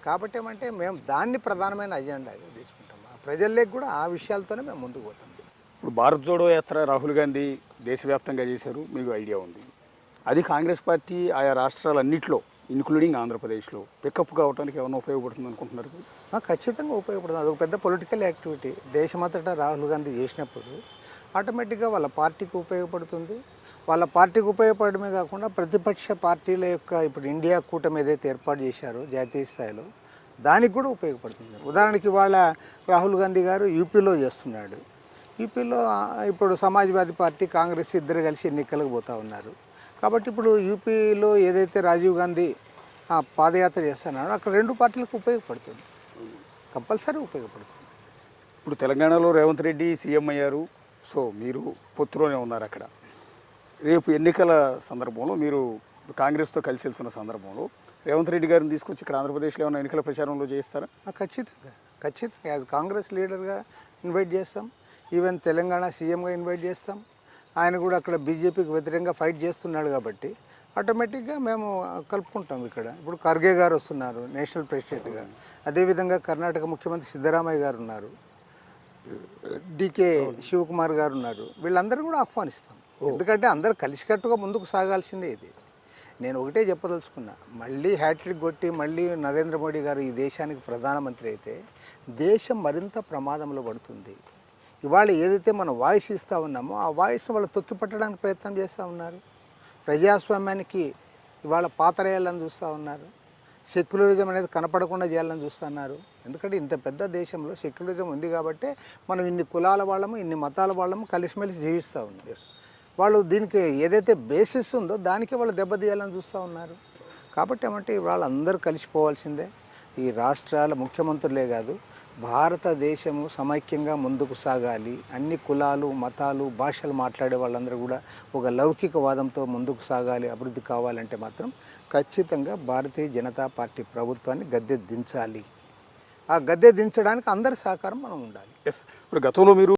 కాబట్టి ఏమంటే మేము దాన్ని ప్రధానమైన అజెండాగా తీసుకుంటాం. ప్రజల్లోకి కూడా ఆ విషయాలతోనే మేము ముందుకు పోతాం. ఇప్పుడు భారత్ జోడో యాత్ర రాహుల్ గాంధీ దేశవ్యాప్తంగా చేశారు, మీకు ఐడియా ఉంది. అది కాంగ్రెస్ పార్టీ ఆయా రాష్ట్రాలన్నింటిలో ఇంక్లూడింగ్ ఆంధ్రప్రదేశ్లో పికప్ కావడానికి ఏమైనా ఉపయోగపడుతుంది అనుకుంటున్నారు? ఖచ్చితంగా ఉపయోగపడుతుంది. అదొక పెద్ద పొలిటికల్ యాక్టివిటీ. దేశమంతటా రాహుల్ గాంధీ చేసినప్పుడు ఆటోమేటిక్గా వాళ్ళ పార్టీకి ఉపయోగపడుతుంది. వాళ్ళ పార్టీకి ఉపయోగపడమే కాకుండా ప్రతిపక్ష పార్టీల యొక్క ఇప్పుడు ఇండియా కూటమి ఏదైతే ఏర్పాటు చేశారో జాతీయ స్థాయిలో దానికి కూడా ఉపయోగపడుతుంది. ఉదాహరణకి వాళ్ళ రాహుల్ గాంధీ గారు యూపీలో చేస్తున్నాడు. యూపీలో ఇప్పుడు సమాజ్వాదీ పార్టీ కాంగ్రెస్ ఇద్దరు కలిసి ఎన్నికలకు పోతూ ఉన్నారు. కాబట్టి ఇప్పుడు యూపీలో ఏదైతే రాజీవ్ గాంధీ పాదయాత్ర చేస్తున్నాడో అక్కడ రెండు పార్టీలకు ఉపయోగపడుతుంది, కంపల్సరీ ఉపయోగపడుతుంది. ఇప్పుడు తెలంగాణలో రేవంత్ రెడ్డి సీఎం అయ్యారు, సో మీరు పొత్తులోనే ఉన్నారు అక్కడ. రేపు ఎన్నికల సందర్భంలో మీరు కాంగ్రెస్తో కలిసి వెళ్తున్న సందర్భంలో రేవంత్ రెడ్డి గారిని తీసుకొచ్చి ఇక్కడ ఆంధ్రప్రదేశ్లో ఏమైనా ఎన్నికల ప్రచారంలో చేస్తారా? ఖచ్చితంగా యాజ్ కాంగ్రెస్ లీడర్గా ఇన్వైట్ చేస్తాం. ఈవెన్ తెలంగాణ సీఎంగా ఇన్వైట్ చేస్తాం. ఆయన కూడా అక్కడ బీజేపీకి వ్యతిరేకంగా ఫైట్ చేస్తున్నాడు కాబట్టి ఆటోమేటిక్గా మేము కలుపుకుంటాం. ఇక్కడ ఇప్పుడు ఖర్గే గారు వస్తున్నారు నేషనల్ ప్రెసిడెంట్గా. అదేవిధంగా కర్ణాటక ముఖ్యమంత్రి సిద్ధరామయ్య గారు ఉన్నారు, డికే శివకుమార్ గారు ఉన్నారు. వీళ్ళందరూ కూడా ఆహ్వానిస్తాం. ఎందుకంటే అందరూ కలిసికట్టుగా ముందుకు సాగాల్సిందే. ఇది నేను ఒకటే చెప్పదలుచుకున్నా, మళ్ళీ హ్యాట్రిక్ కొట్టి మళ్ళీ నరేంద్ర మోడీ గారు ఈ దేశానికి ప్రధానమంత్రి అయితే దేశం మరింత ప్రమాదంలో పడుతుంది. ఇవాళ ఏదైతే మనం వాయిస్ ఇస్తూ ఉన్నామో ఆ వాయిస్ని వాళ్ళు తొక్కిపట్టడానికి ప్రయత్నం చేస్తూ ఉన్నారు. ప్రజాస్వామ్యానికి ఇవాళ పాతరేయాలని చూస్తూ ఉన్నారు. సెక్యులరిజం అనేది కనపడకుండా చేయాలని చూస్తున్నారు. ఎందుకంటే ఇంత పెద్ద దేశంలో సెక్యులరిజం ఉంది కాబట్టి మనం ఇన్ని కులాల వాళ్ళము ఇన్ని మతాల వాళ్ళము కలిసిమెలిసి జీవిస్తూ ఉన్నాం. వాళ్ళు దీనికి ఏదైతే బేసిస్ ఉందో దానికి వాళ్ళు దెబ్బతీయాలని చూస్తూ ఉన్నారు. కాబట్టి ఏమంటే వాళ్ళందరూ కలిసిపోవాల్సిందే. ఈ రాష్ట్రాల ముఖ్యమంత్రులే కాదు, భారతదేశము సమైక్యంగా ముందుకు సాగాలి. అన్ని కులాలు మతాలు భాషలు మాట్లాడే వాళ్ళందరూ కూడా ఒక లౌకికవాదంతో ముందుకు సాగాలి, అభివృద్ధి కావాలంటే మాత్రం ఖచ్చితంగా భారతీయ జనతా పార్టీ ప్రభుత్వాన్ని గద్దె దించాలి. ఆ గద్దె దించడానికి అందరి సహకారం మనం ఉండాలి. ఇప్పుడు గతంలో మీరు